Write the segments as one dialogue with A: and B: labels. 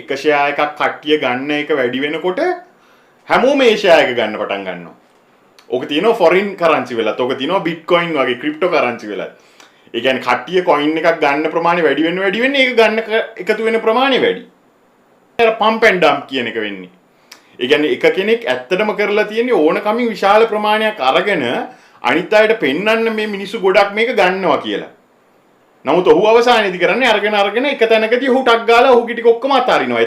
A: එක ෂෙයා එකක් කට්ටිය ගන්න එක වැඩි වෙනකොට හැමෝම ඒ ෂෙයා එක ගන්න පටන් ගන්නවා. ඕක තියෙනවා ෆොරින් කරන්සි වෙලත්. ඕක තියෙනවා බිට්කොයින් වගේ ක්‍රිප්ටෝ කරන්සි වෙලත්. ඒ කියන්නේ කට්ටිය කොයින් එකක් ගන්න ප්‍රමාණය වැඩි වෙන්න ඒක ගන්න එකතු වෙන ප්‍රමාණය වැඩි. අර පම්ප් ඇන්ඩ් ඩම්ප් කියන එක වෙන්නේ. ඒ කියන්නේ එක කෙනෙක් ඇත්තටම කරලා තියෙන්නේ ඕන කමින් විශාල ප්‍රමාණයක් අරගෙන අනිත් අයට පෙන්වන්න මේ මිනිස්සු ගොඩක් මේක ගන්නවා කියලා. නමුත් ඔහු අවසානයේදී කරන්නේ අරගෙන එක තැනකදී ඔහු ටක් ගාලා ඔහුගේ ටික ඔක්කොම අතාරිනවා.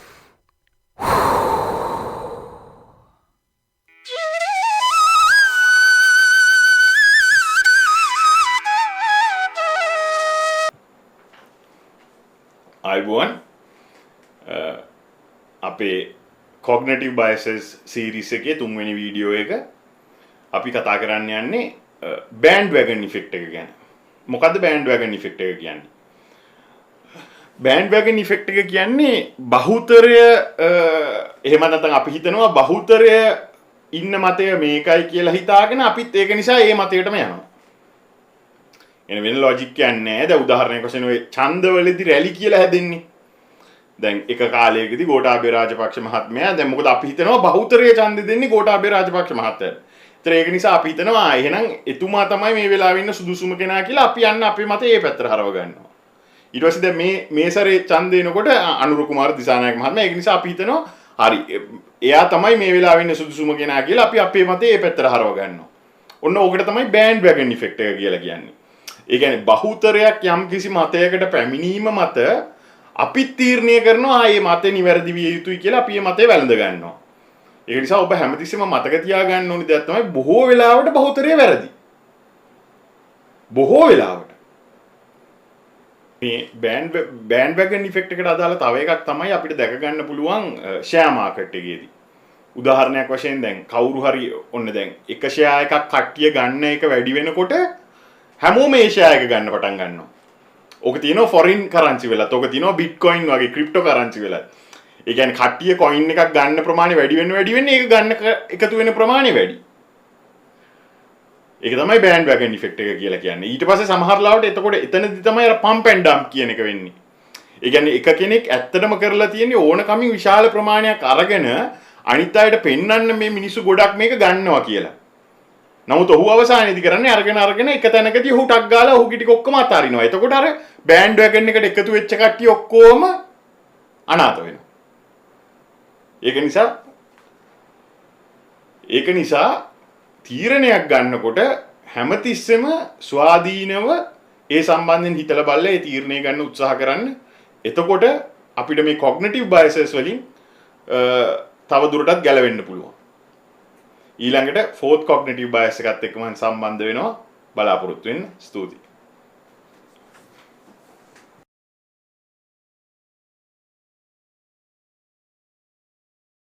A: අයිබෝන් අපේ cognitive biases series එකේ තුන්වෙනි වීඩියෝ එක අපි කතා කරන්න යන්නේ bandwagon effect එක ගැන. මොකද්ද bandwagon effect එක කියන්නේ? bandwagon effect එක කියන්නේ බහුතරය එහෙම නැත්නම් අපි හිතනවා බහුතරය ඉන්න මතය මේකයි කියලා හිතාගෙන අපිත් ඒක නිසා ඒ මතයටම යනවා. එන වෙන ලොජික් කියන්නේ නැහැ. දැන් උදාහරණයක් වශයෙන් ඔය ඡන්දවලදී රැලි කියලා හැදෙන්නේ. දැන් එක කාලයකදී ගෝඨාභය රාජපක්ෂ මහත්මයා දැන් මොකද අපි හිතනවා බහුතරය ඡන්දෙ දෙන්නේ ගෝඨාභය රාජපක්ෂ මහත්තයාට. ඒතර ඒක නිසා අපි හිතනවා එහෙනම් එතුමා තමයි මේ වෙලාවේ ඉන්න සුදුසුම කෙනා කියලා අපි යන්න අපේ මතේ ඒ පැත්තට හරව ගන්නවා. ඊට පස්සේ දැන් මේ සැරේ ඡන්දෙ එනකොට අනුර කුමාර දිසානායක මහත්මයා ඒක නිසා අපි හිතනවා හරි එයා තමයි මේ වෙලාවේ ඉන්න සුදුසුම කෙනා කියලා අපි අපේ මතේ ඒ පැත්තට හරව ගන්නවා. ඔන්න ඕකට තමයි bandwagon effect එක කියලා කියන්නේ. ඒ කියන්නේ බහුතරයක් යම් කිසි මතයකට පැමිණීම මත අපි තීරණය කරනවා මේ මතේ නිවැරදි විය යුතුයි කියලා අපි මේ මතේ වැළඳ ගන්නවා. ඒක නිසා ඔබ හැමතිස්සෙම මතක තියාගන්න ඕනේ දෙයක් තමයි බොහෝ වෙලාවට බහුතරය වැරදි. බොහෝ වෙලාවට මේ bandwagon effect එකට අදාළ තව එකක් තමයි අපිට දැක ගන්න පුළුවන් share market එකේදී. උදාහරණයක් වශයෙන් දැන් කවුරු හරි ඔන්න දැන් එක share එකක් කට්ටිය ගන්න එක වැඩි වෙනකොට හැමෝම ඒ ෂෙයා එක ගන්න පටන් ගන්නවා. ඕක තියෙනවා ෆොරින් කරන්සි වෙලත්. ඕක තියෙනවා බිට්කොයින් වගේ ක්‍රිප්ටෝ කරන්සි වෙලත්. ඒ කියන්නේ කට්ටිය කොයින් එකක් ගන්න ප්‍රමාණය වැඩි වෙන්න ඒක ගන්න එකතු වෙන ප්‍රමාණය වැඩි. ඒක තමයි bandwagon effect එක කියලා කියන්නේ. ඊට පස්සේ සමහර ලාවට එතකොට එතනදි තමයි අර pump and dump කියන එක වෙන්නේ. ඒ කියන්නේ එක කෙනෙක් ඇත්තටම කරලා තියෙන්නේ ඕන කමින් විශාල ප්‍රමාණයක් අරගෙන අනිත් අයට පෙන්වන්න මේ මිනිස්සු ගොඩක් මේක ගන්නවා කියලා. නමුත් ඔහු අවසානයේදී කරන්නේ අරගෙන එක තැනකදී ඔහු ටක් ගාලා ඔහුගේ ටික ඔක්කොම අතාරිනවා. එතකොට අර bandwagon එකට එකතු වෙච්ච කට්ටිය ඔක්කොම අනාථ වෙනවා. ඒක නිසා තීරණයක් ගන්නකොට හැමතිස්සෙම ස්වාධීනව ඒ සම්බන්ධයෙන් හිතලා බලලා ඒ තීරණය ගන්න උත්සාහ කරන්න. එතකොට අපිට මේ cognitive biases වලින් තව දුරටත් ගැලවෙන්න පුළුවන්. ඊළඟට fourth cognitive bias එකත් එක්ක මම සම්බන්ධ වෙනවා. බලාපොරොත්තු වෙන්න. ස්තුතියි.